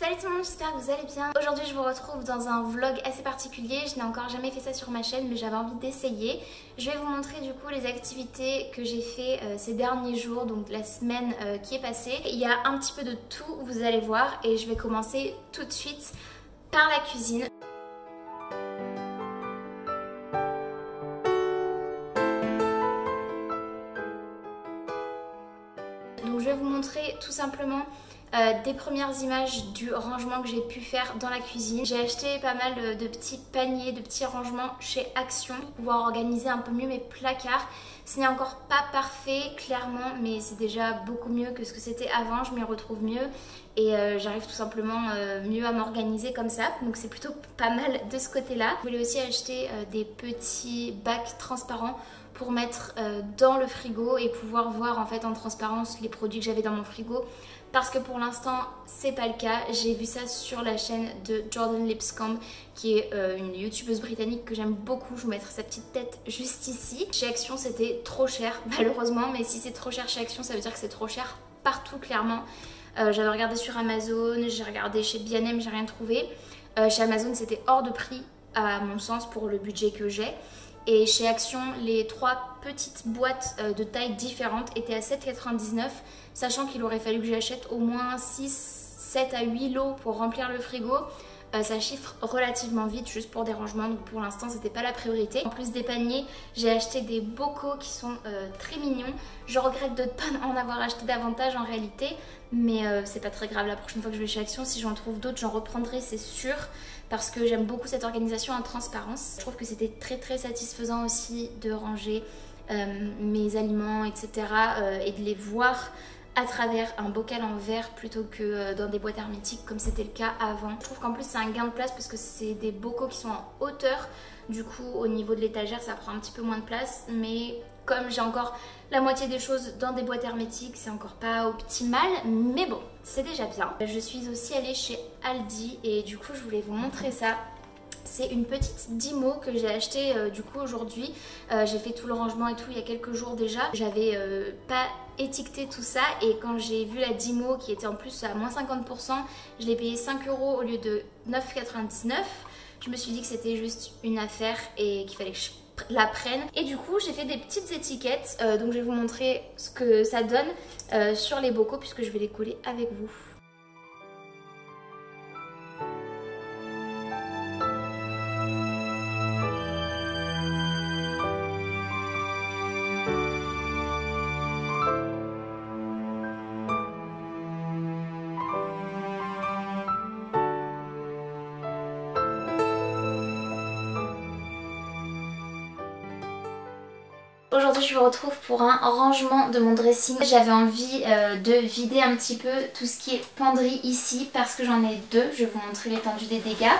Salut tout le monde, j'espère que vous allez bien. Aujourd'hui je vous retrouve dans un vlog assez particulier. Je n'ai encore jamais fait ça sur ma chaîne mais j'avais envie d'essayer. Je vais vous montrer du coup les activités que j'ai fait ces derniers jours, donc la semaine qui est passée. Il y a un petit peu de tout, vous allez voir, et je vais commencer tout de suite par la cuisine. Donc je vais vous montrer tout simplement des premières images du rangement que j'ai pu faire dans la cuisine. J'ai acheté pas mal de petits paniers, de petits rangements chez Action pour pouvoir organiser un peu mieux mes placards. Ce n'est encore pas parfait clairement, mais c'est déjà beaucoup mieux que ce que c'était avant. Je m'y retrouve mieux et j'arrive tout simplement mieux à m'organiser comme ça, donc c'est plutôt pas mal de ce côté là. Je voulais aussi acheter des petits bacs transparents pour mettre dans le frigo et pouvoir voir en fait en transparence les produits que j'avais dans mon frigo, parce que pour l'instant c'est pas le cas. J'ai vu ça sur la chaîne de Jordan Lipscomb qui est une youtubeuse britannique que j'aime beaucoup. Je vous mettrai sa petite tête juste ici. Chez Action c'était trop cher malheureusement, mais si c'est trop cher chez Action ça veut dire que c'est trop cher partout clairement. J'avais regardé sur Amazon, j'ai regardé chez B&M, j'ai rien trouvé. Chez Amazon c'était hors de prix à mon sens pour le budget que j'ai. Et chez Action, les 3 petites boîtes de tailles différentes étaient à 7,99 €, sachant qu'il aurait fallu que j'achète au moins 7 à 8 lots pour remplir le frigo. Ça chiffre relativement vite juste pour des rangements, donc pour l'instant c'était pas la priorité. En plus des paniers, j'ai acheté des bocaux qui sont très mignons. Je regrette de ne pas en avoir acheté davantage en réalité, mais c'est pas très grave. La prochaine fois que je vais chez Action, si j'en trouve d'autres, j'en reprendrai, c'est sûr, parce que j'aime beaucoup cette organisation en transparence. Je trouve que c'était très satisfaisant aussi de ranger mes aliments, etc. Et de les voir à travers un bocal en verre plutôt que dans des boîtes hermétiques comme c'était le cas avant. Je trouve qu'en plus c'est un gain de place parce que c'est des bocaux qui sont en hauteur. Du coup au niveau de l'étagère ça prend un petit peu moins de place, mais comme j'ai encore la moitié des choses dans des boîtes hermétiques, c'est encore pas optimal, mais bon, c'est déjà bien. Je suis aussi allée chez Aldi et du coup je voulais vous montrer ça. C'est une petite Dymo que j'ai acheté du coup aujourd'hui. J'ai fait tout le rangement et tout il y a quelques jours déjà. J'avais pas étiqueté tout ça et quand j'ai vu la Dymo qui était en plus à moins 50%, je l'ai payé 5 € au lieu de 9,99 €. Je me suis dit que c'était juste une affaire et qu'il fallait que je la prenne. Et du coup j'ai fait des petites étiquettes, donc je vais vous montrer ce que ça donne sur les bocaux puisque je vais les coller avec vous. Aujourd'hui je vous retrouve pour un rangement de mon dressing. J'avais envie de vider un petit peu tout ce qui est penderie ici parce que j'en ai 2. Je vais vous montrer l'étendue des dégâts.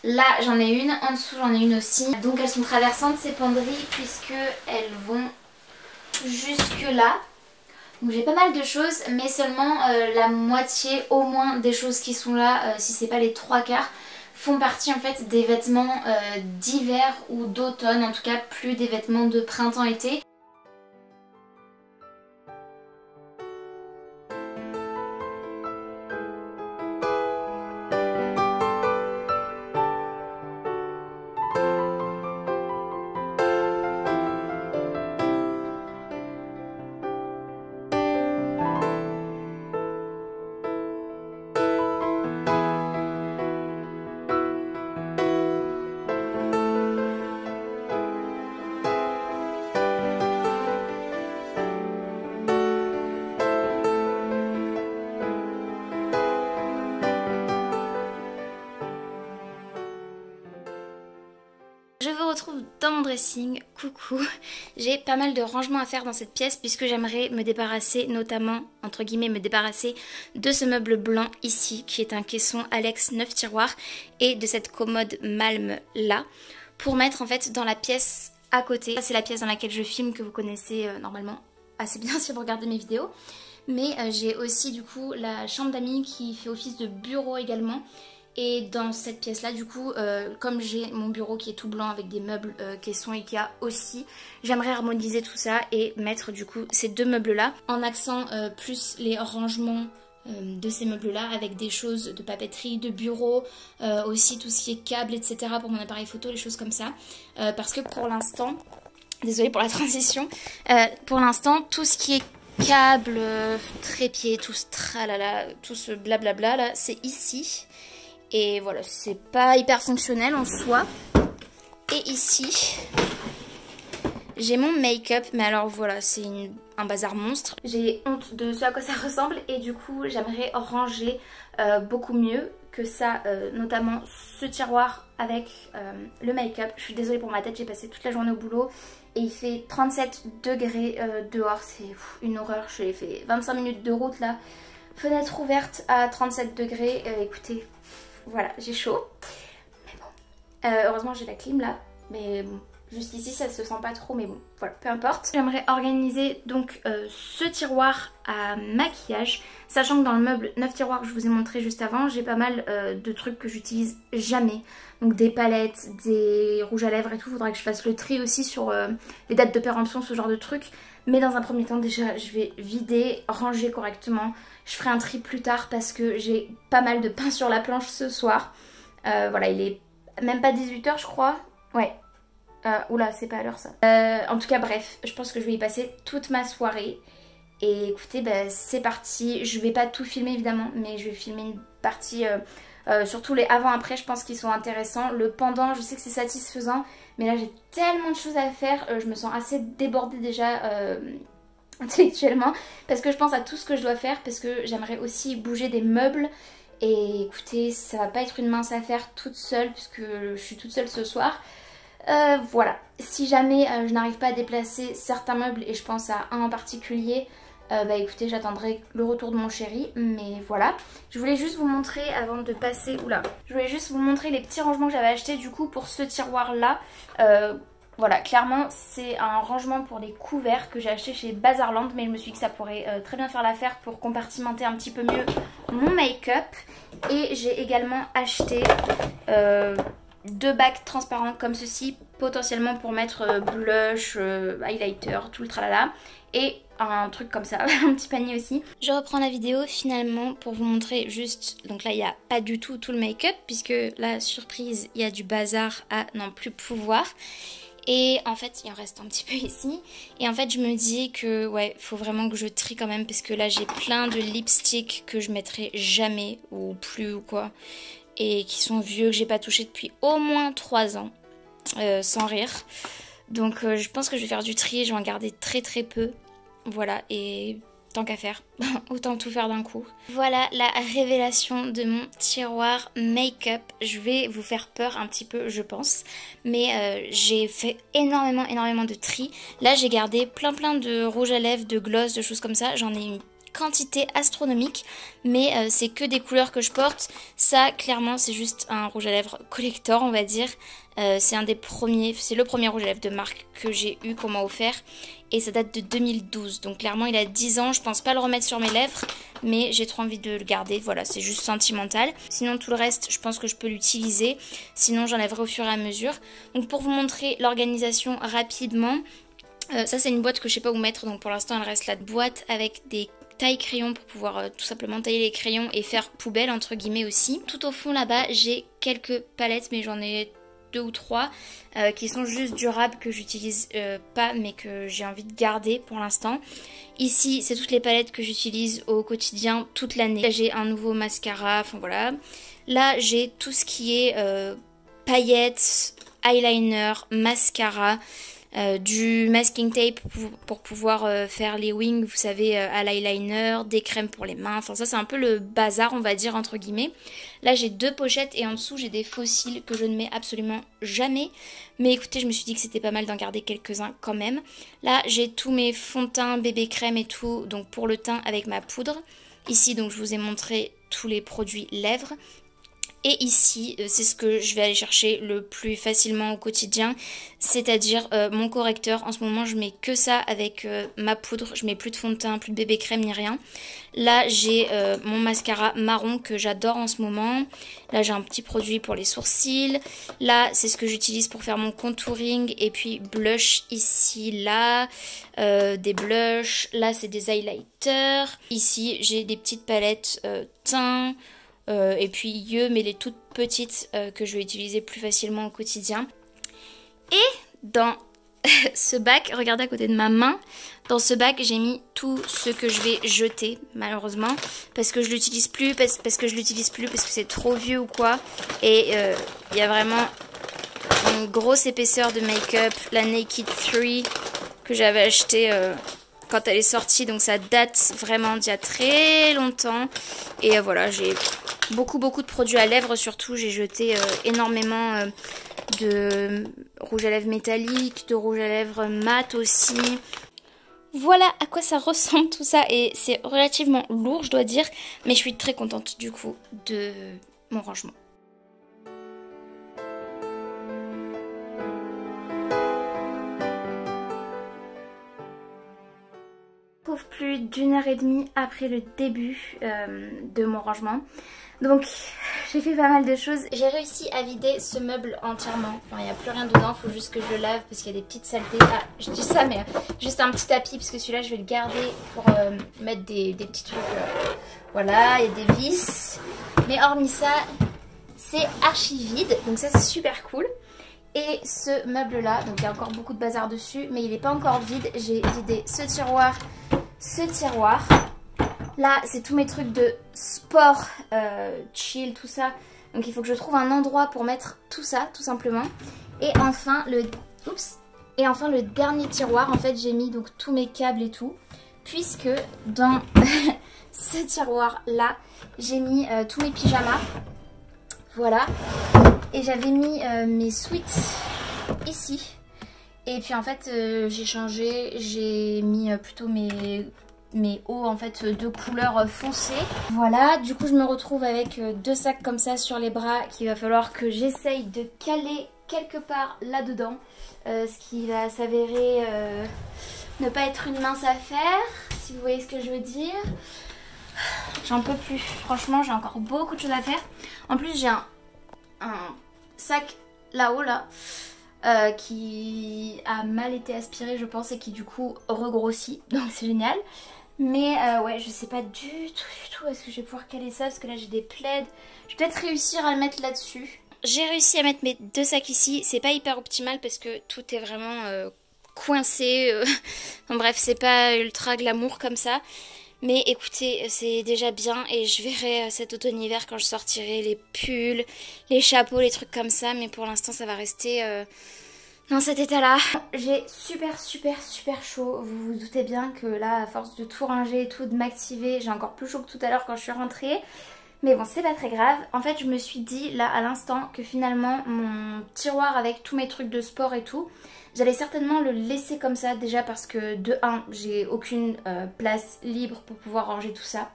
Là j'en ai une, en dessous j'en ai une aussi. Donc elles sont traversantes ces penderies puisque elles vont jusque là. Donc j'ai pas mal de choses, mais seulement la moitié au moins des choses qui sont là, si c'est pas les 3/4, font partie en fait des vêtements d'hiver ou d'automne, en tout cas plus des vêtements de printemps-été. Je vous retrouve dans mon dressing, coucou. J'ai pas mal de rangements à faire dans cette pièce puisque j'aimerais me débarrasser, notamment, entre guillemets, me débarrasser de ce meuble blanc ici qui est un caisson Alex 9 tiroirs et de cette commode Malm là pour mettre en fait dans la pièce à côté. C'est la pièce dans laquelle je filme que vous connaissez normalement assez bien si vous regardez mes vidéos. Mais j'ai aussi du coup la chambre d'amis qui fait office de bureau également. Et dans cette pièce là du coup comme j'ai mon bureau qui est tout blanc avec des meubles caissons Ikea aussi, j'aimerais harmoniser tout ça et mettre du coup ces deux meubles là en accent plus les rangements de ces meubles là avec des choses de papeterie, de bureau, aussi tout ce qui est câble etc pour mon appareil photo, les choses comme ça, parce que pour l'instant, désolée pour la transition, pour l'instant tout ce qui est câble, trépied, tout ce tralala, tout ce blablabla là, c'est ici. Et voilà, c'est pas hyper fonctionnel en soi. Et ici, j'ai mon make-up, mais alors voilà, c'est un bazar monstre. J'ai honte de ce à quoi ça ressemble et du coup, j'aimerais ranger beaucoup mieux que ça, notamment ce tiroir avec le make-up. Je suis désolée pour ma tête, j'ai passé toute la journée au boulot et il fait 37 degrés dehors, c'est une horreur. J'ai fait 25 minutes de route là, fenêtre ouverte à 37 degrés, écoutez, voilà, j'ai chaud. Mais bon, heureusement j'ai la clim là, mais bon. Jusqu'ici ça se sent pas trop, mais bon voilà, peu importe. J'aimerais organiser donc ce tiroir à maquillage, sachant que dans le meuble 9 tiroirs que je vous ai montré juste avant, j'ai pas mal de trucs que j'utilise jamais. Donc des palettes, des rouges à lèvres et tout, faudra que je fasse le tri aussi sur les dates de péremption, ce genre de trucs. Mais dans un premier temps déjà je vais vider, ranger correctement. Je ferai un tri plus tard parce que j'ai pas mal de pain sur la planche ce soir. Voilà, il est même pas 18 h je crois, ouais. Oula, c'est pas à l'heure ça. En tout cas, bref, je pense que je vais y passer toute ma soirée. Et écoutez, bah, c'est parti. Je vais pas tout filmer évidemment, mais je vais filmer une partie, surtout les avant-après, je pense qu'ils sont intéressants. Le pendant, je sais que c'est satisfaisant, mais là j'ai tellement de choses à faire. Je me sens assez débordée déjà intellectuellement, parce que je pense à tout ce que je dois faire, parce que j'aimerais aussi bouger des meubles. Et écoutez, ça va pas être une mince affaire toute seule, puisque je suis toute seule ce soir. Voilà, si jamais je n'arrive pas à déplacer certains meubles, et je pense à un en particulier, bah écoutez, j'attendrai le retour de mon chéri, mais voilà. Je voulais juste vous montrer avant de passer, oula, je voulais juste vous montrer les petits rangements que j'avais achetés du coup pour ce tiroir là. Voilà, clairement c'est un rangement pour les couverts que j'ai acheté chez Bazarland, mais je me suis dit que ça pourrait très bien faire l'affaire pour compartimenter un petit peu mieux mon make-up. Et j'ai également acheté deux bacs transparents comme ceci, potentiellement pour mettre blush, highlighter, tout le tralala. Et un truc comme ça, un petit panier aussi. Je reprends la vidéo finalement pour vous montrer juste, donc là il n'y a pas du tout le make-up, puisque la surprise, il y a du bazar à n'en plus pouvoir. Et en fait il en reste un petit peu ici. Et en fait je me dis que ouais, faut vraiment que je trie quand même, parce que là j'ai plein de lipsticks que je mettrai jamais ou plus ou quoi, et qui sont vieux, que j'ai pas touché depuis au moins 3 ans, sans rire. Donc je pense que je vais faire du tri, je vais en garder très peu. Voilà, et tant qu'à faire, autant tout faire d'un coup. Voilà la révélation de mon tiroir make-up. Je vais vous faire peur un petit peu, je pense, mais j'ai fait énormément de tri. Là j'ai gardé plein de rouge à lèvres, de gloss, de choses comme ça. J'en ai une quantité astronomique, mais c'est que des couleurs que je porte. Ça clairement c'est juste un rouge à lèvres collector, on va dire. C'est un des premiers, c'est le premier rouge à lèvres de marque que j'ai eu, qu'on m'a offert, et ça date de 2012, donc clairement il a 10 ans. Je pense pas le remettre sur mes lèvres, mais j'ai trop envie de le garder. Voilà, c'est juste sentimental. Sinon tout le reste je pense que je peux l'utiliser, sinon j'enlèverai au fur et à mesure. Donc pour vous montrer l'organisation rapidement, ça c'est une boîte que je sais pas où mettre, donc pour l'instant elle reste la boîte avec des taille crayon pour pouvoir tout simplement tailler les crayons et faire poubelle entre guillemets aussi. Tout au fond là-bas j'ai quelques palettes, mais j'en ai 2 ou 3 qui sont juste durables, que j'utilise pas mais que j'ai envie de garder pour l'instant. Ici c'est toutes les palettes que j'utilise au quotidien toute l'année. Là j'ai un nouveau mascara, enfin voilà. Là j'ai tout ce qui est paillettes, eyeliner, mascara, du masking tape pour pouvoir faire les wings, vous savez, à l'eyeliner, des crèmes pour les mains, enfin ça c'est un peu le bazar on va dire entre guillemets. Là j'ai 2 pochettes et en dessous j'ai des fossiles que je ne mets absolument jamais, mais écoutez je me suis dit que c'était pas mal d'en garder quelques-uns quand même. Là j'ai tous mes fonds de teint, bébé crème et tout, donc pour le teint avec ma poudre. Ici donc je vous ai montré tous les produits lèvres. Et ici, c'est ce que je vais aller chercher le plus facilement au quotidien, c'est-à-dire mon correcteur. En ce moment, je mets que ça avec ma poudre. Je mets plus de fond de teint, plus de bébé crème ni rien. Là, j'ai mon mascara marron que j'adore en ce moment. Là, j'ai un petit produit pour les sourcils. Là, c'est ce que j'utilise pour faire mon contouring. Et puis, blush ici, là. Des blushs. Là, c'est des highlighters. Ici, j'ai des petites palettes teint. Et puis yeux, mais les toutes petites que je vais utiliser plus facilement au quotidien. Et dans ce bac, regardez à côté de ma main, dans ce bac j'ai mis tout ce que je vais jeter malheureusement parce que je l'utilise plus, parce que c'est trop vieux ou quoi. Et il y a vraiment une grosse épaisseur de make-up, la Naked 3 que j'avais acheté quand elle est sortie, donc ça date vraiment d'il y a très longtemps. Et voilà, j'ai beaucoup de produits à lèvres, surtout j'ai jeté énormément de rouge à lèvres métallique, de rouge à lèvres mat aussi. Voilà à quoi ça ressemble tout ça, et c'est relativement lourd je dois dire, mais je suis très contente du coup de mon rangement. Plus d'1h30 après le début de mon rangement. Donc j'ai fait pas mal de choses. J'ai réussi à vider ce meuble entièrement. Enfin il n'y a plus rien dedans, il faut juste que je le lave parce qu'il y a des petites saletés. Ah je dis ça mais juste un petit tapis parce que celui-là je vais le garder pour mettre des petits trucs. Voilà, il y a des vis. Mais hormis ça, c'est archi vide. Donc ça c'est super cool. Et ce meuble là, donc il y a encore beaucoup de bazar dessus, mais il n'est pas encore vide. J'ai vidé ce tiroir. Là c'est tous mes trucs de sport, chill, tout ça. Donc il faut que je trouve un endroit pour mettre tout ça tout simplement. Et enfin le dernier tiroir, en fait j'ai mis donc tous mes câbles et tout, puisque dans ce tiroir là j'ai mis tous mes pyjamas. Voilà. Et j'avais mis mes sweats ici. Et puis en fait j'ai changé, j'ai mis plutôt mes hauts en fait de couleur foncée. Voilà, du coup je me retrouve avec deux sacs comme ça sur les bras qu'il va falloir que j'essaye de caler quelque part là-dedans. Ce qui va s'avérer ne pas être une mince affaire, si vous voyez ce que je veux dire. J'en peux plus, franchement j'ai encore beaucoup de choses à faire. En plus j'ai un sac là-haut là. Qui a mal été aspiré je pense et qui du coup regrossit, donc c'est génial. Mais ouais je sais pas du tout est-ce que je vais pouvoir caler ça parce que là j'ai des plaids. Je vais peut-être réussir à le mettre là-dessus. J'ai réussi à mettre mes deux sacs ici, c'est pas hyper optimal parce que tout est vraiment coincé. Enfin, bref c'est pas ultra glamour comme ça. Mais écoutez, c'est déjà bien et je verrai cet automne-hiver quand je sortirai les pulls, les chapeaux, les trucs comme ça. Mais pour l'instant, ça va rester dans cet état-là. J'ai super chaud. Vous vous doutez bien que là, à force de tout ranger et tout, de m'activer, j'ai encore plus chaud que tout à l'heure quand je suis rentrée. Mais bon, c'est pas très grave. En fait, je me suis dit là à l'instant que finalement, mon tiroir avec tous mes trucs de sport et tout, j'allais certainement le laisser comme ça déjà parce que de 1, j'ai aucune place libre pour pouvoir ranger tout ça.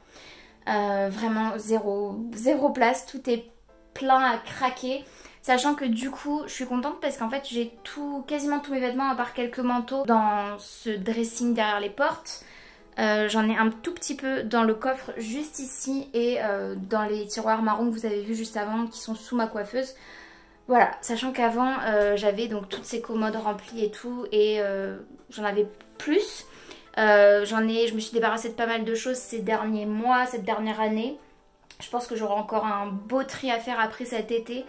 Vraiment zéro place, tout est plein à craquer. Sachant que du coup je suis contente parce qu'en fait j'ai quasiment tous mes vêtements à part quelques manteaux dans ce dressing derrière les portes. J'en ai un tout petit peu dans le coffre juste ici et dans les tiroirs marrons que vous avez vu juste avant qui sont sous ma coiffeuse. Voilà, sachant qu'avant j'avais donc toutes ces commodes remplies et tout et j'en avais plus. Je me suis débarrassée de pas mal de choses ces derniers mois, cette dernière année. Je pense que j'aurai encore un beau tri à faire après cet été.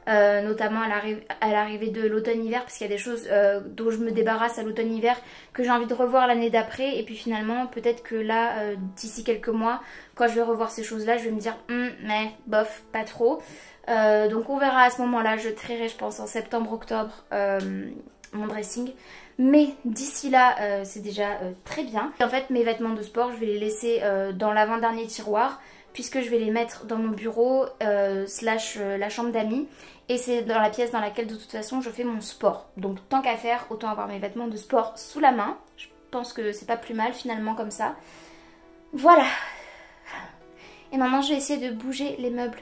Notamment à l'arrivée de l'automne-hiver parce qu'il y a des choses dont je me débarrasse à l'automne-hiver que j'ai envie de revoir l'année d'après et puis finalement peut-être que là d'ici quelques mois quand je vais revoir ces choses là je vais me dire mais bof pas trop. Donc on verra à ce moment là, je trierai je pense en septembre-octobre mon dressing. Mais d'ici là c'est déjà très bien. Et en fait mes vêtements de sport je vais les laisser dans l'avant-dernier tiroir puisque je vais les mettre dans mon bureau slash la chambre d'amis. Et c'est dans la pièce dans laquelle de toute façon je fais mon sport. Donc tant qu'à faire, autant avoir mes vêtements de sport sous la main. Je pense que c'est pas plus mal finalement comme ça. Voilà. Et maintenant je vais essayer de bouger les meubles.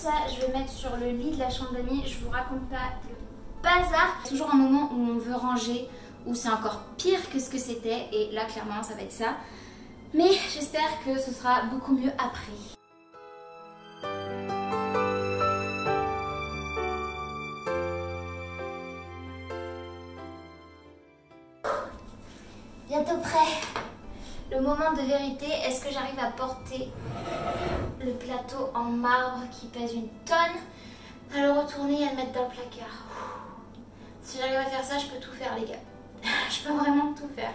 ça, je vais mettre sur le lit de la chambre d'amis. Je vous raconte pas le bazar. Toujours un moment où on veut ranger, où c'est encore pire que ce que c'était. Et là, clairement, ça va être ça. Mais j'espère que ce sera beaucoup mieux après. Bientôt prêt. Le moment de vérité, est-ce que j'arrive à porter le plateau en marbre qui pèse une tonne, à le retourner et à le mettre dans le placard? Si j'arrive à faire ça, je peux tout faire les gars. Je peux vraiment tout faire.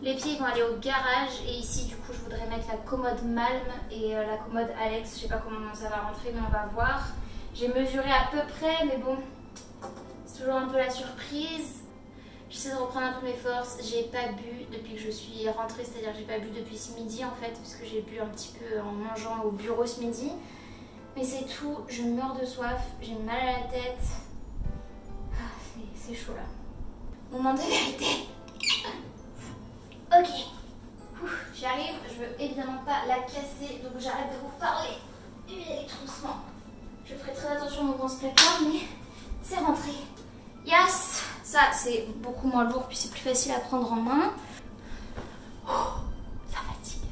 Les pieds vont aller au garage et ici du coup je voudrais mettre la commode Malm et la commode Alex. Je sais pas comment ça va rentrer mais on va voir. J'ai mesuré à peu près mais bon, c'est toujours un peu la surprise. J'essaie de reprendre un peu mes forces. J'ai pas bu depuis que je suis rentrée, c'est-à-dire que j'ai pas bu depuis ce midi en fait, parce que j'ai bu un petit peu en mangeant au bureau ce midi. Mais c'est tout, je meurs de soif, j'ai mal à la tête. C'est chaud là. Moment de vérité. Ok. J'y arrive, je veux évidemment pas la casser, donc j'arrête de vous parler. Et les troussements. Je ferai très attention au grand placard, mais c'est rentré. Yes! Ça, c'est beaucoup moins lourd, puis c'est plus facile à prendre en main. Oh, ça fatigue.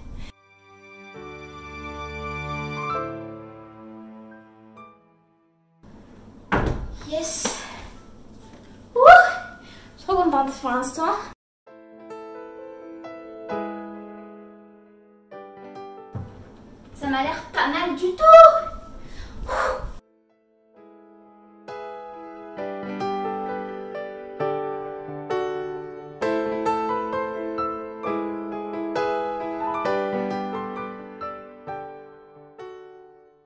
Yes. Ouh, je suis trop contente pour l'instant. Ça m'a l'air pas mal du tout. Ouh.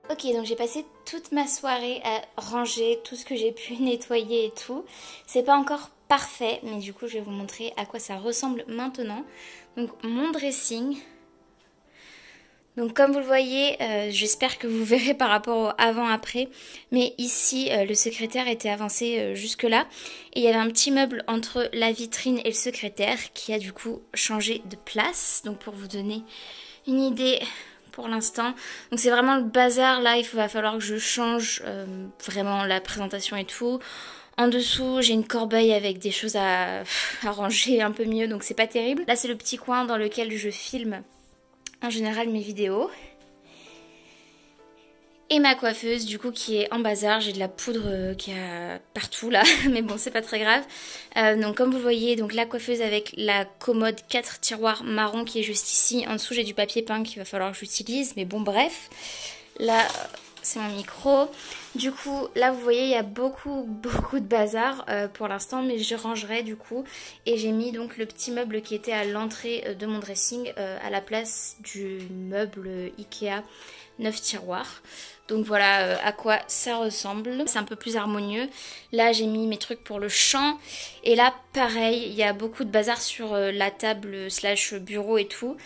Ok, donc j'ai passé toute ma soirée à ranger tout ce que j'ai pu nettoyer et tout. C'est pas encore parfait, mais du coup je vais vous montrer à quoi ça ressemble maintenant. Donc mon dressing. Donc comme vous le voyez, j'espère que vous verrez par rapport au avant-après. Mais ici, le secrétaire était avancé jusque là. Et il y avait un petit meuble entre la vitrine et le secrétaire qui a du coup changé de place. Donc pour vous donner une idée pour l'instant. Donc c'est vraiment le bazar là, va falloir que je change vraiment la présentation et tout. En dessous, j'ai une corbeille avec des choses à ranger un peu mieux, donc c'est pas terrible. Là c'est le petit coin dans lequel je filme en général mes vidéos. Et ma coiffeuse du coup qui est en bazar, j'ai de la poudre qui a partout là, mais bon c'est pas très grave. Donc comme vous le voyez, donc la coiffeuse avec la commode 4 tiroirs marron qui est juste ici. En dessous j'ai du papier peint qu'il va falloir que j'utilise, mais bon bref. Là c'est mon micro. Du coup là vous voyez il y a beaucoup de bazar pour l'instant, mais je rangerai du coup. Et j'ai mis donc le petit meuble qui était à l'entrée de mon dressing à la place du meuble Ikea 9 tiroirs. Donc voilà à quoi ça ressemble. C'est un peu plus harmonieux. Là j'ai mis mes trucs pour le champ. Et là pareil, il y a beaucoup de bazar sur la table slash bureau et tout.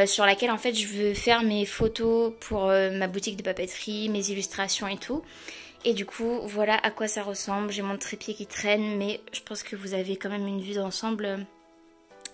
Sur laquelle en fait je veux faire mes photos pour ma boutique de papeterie, mes illustrations et tout. Et du coup voilà à quoi ça ressemble. J'ai mon trépied qui traîne, mais je pense que vous avez quand même une vue d'ensemble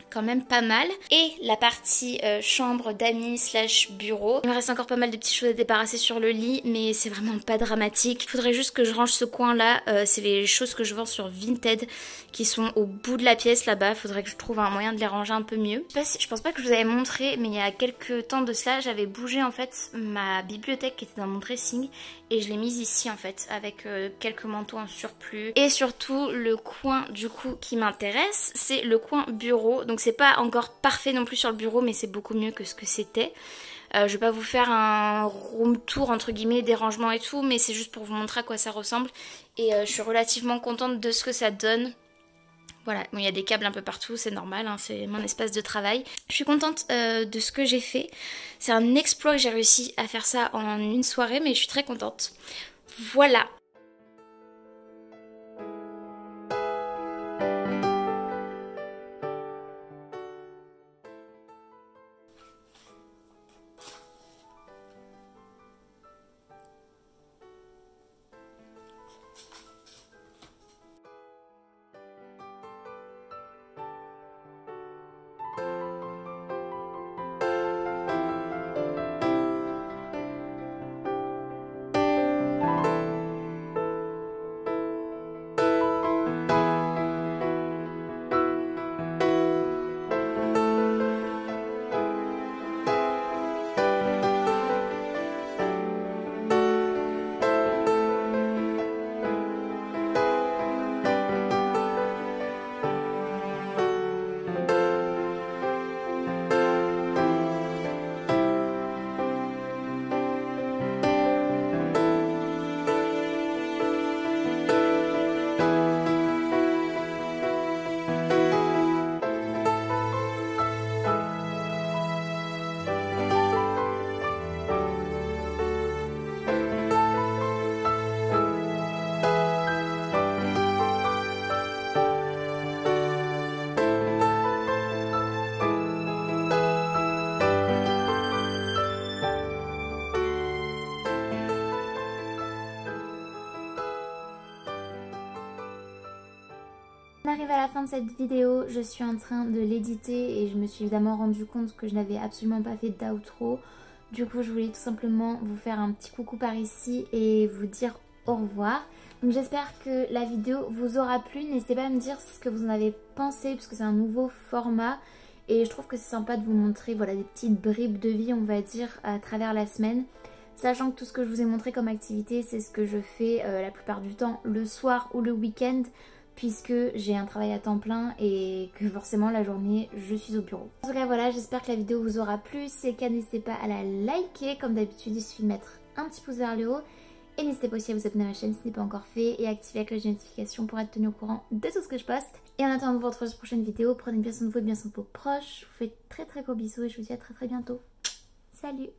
quand même pas mal. Et la partie chambre d'amis slash bureau. Il me reste encore pas mal de petites choses à débarrasser sur le lit, mais c'est vraiment pas dramatique. Il faudrait juste que je range ce coin là. C'est les choses que je vends sur Vinted qui sont au bout de la pièce là-bas. Il faudrait que je trouve un moyen de les ranger un peu mieux. Je pense pas que je vous avais montré, mais il y a quelques temps de cela, j'avais bougé en fait ma bibliothèque qui était dans mon dressing et je l'ai mise ici en fait avec quelques manteaux en surplus. Et surtout le coin du coup qui m'intéresse, c'est le coin bureau. Donc c'est pas encore parfait non plus sur le bureau, mais c'est beaucoup mieux que ce que c'était. Je vais pas vous faire un room tour entre guillemets des rangements et tout, mais c'est juste pour vous montrer à quoi ça ressemble. Et je suis relativement contente de ce que ça donne. Voilà, bon, il y a des câbles un peu partout, c'est normal, hein, c'est mon espace de travail. Je suis contente de ce que j'ai fait. C'est un exploit que j'ai réussi à faire ça en une soirée, mais je suis très contente. Voilà. arrive à la fin de cette vidéo, je suis en train de l'éditer et je me suis évidemment rendu compte que je n'avais absolument pas fait d'outro. Du coup je voulais tout simplement vous faire un petit coucou par ici et vous dire au revoir. Donc j'espère que la vidéo vous aura plu, n'hésitez pas à me dire ce que vous en avez pensé puisque c'est un nouveau format. Et je trouve que c'est sympa de vous montrer voilà, des petites bribes de vie on va dire à travers la semaine. Sachant que tout ce que je vous ai montré comme activité c'est ce que je fais la plupart du temps le soir ou le week-end. Puisque j'ai un travail à temps plein et que forcément la journée je suis au bureau. En tout cas voilà, j'espère que la vidéo vous aura plu. Si c'est le cas, n'hésitez pas à la liker. Comme d'habitude il suffit de mettre un petit pouce vers le haut. Et n'hésitez pas aussi à vous abonner à ma chaîne si ce n'est pas encore fait. Et à activer la cloche de notification pour être tenu au courant de tout ce que je poste. Et en attendant de vous retrouver sur une prochaine vidéo, prenez bien soin de vous et bien soin de vos proches. Je vous fais très gros bisous et je vous dis à très bientôt. Salut!